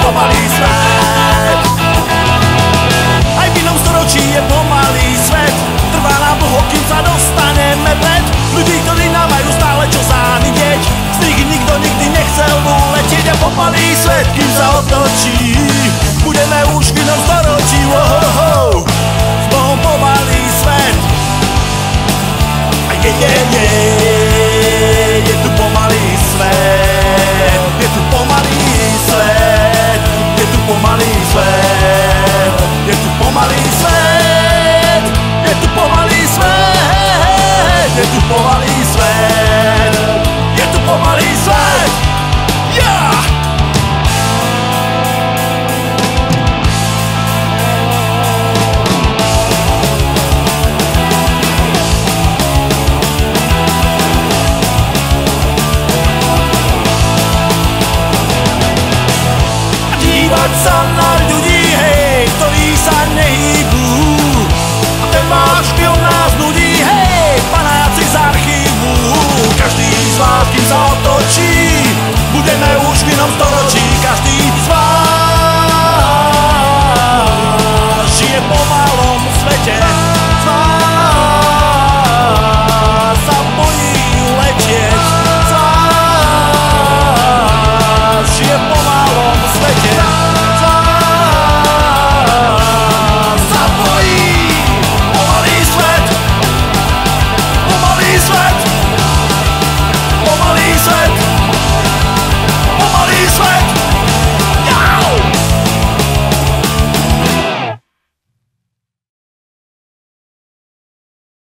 Pomalý svet. Aj v inom storočí je pomalý svet. Trvá nám dlho, kým sa dostaneme pred ľudí, ktorí nám majú stále čo závidieť. Z nich nikto nikdy nechcel uletieť. A pomalý svet, kým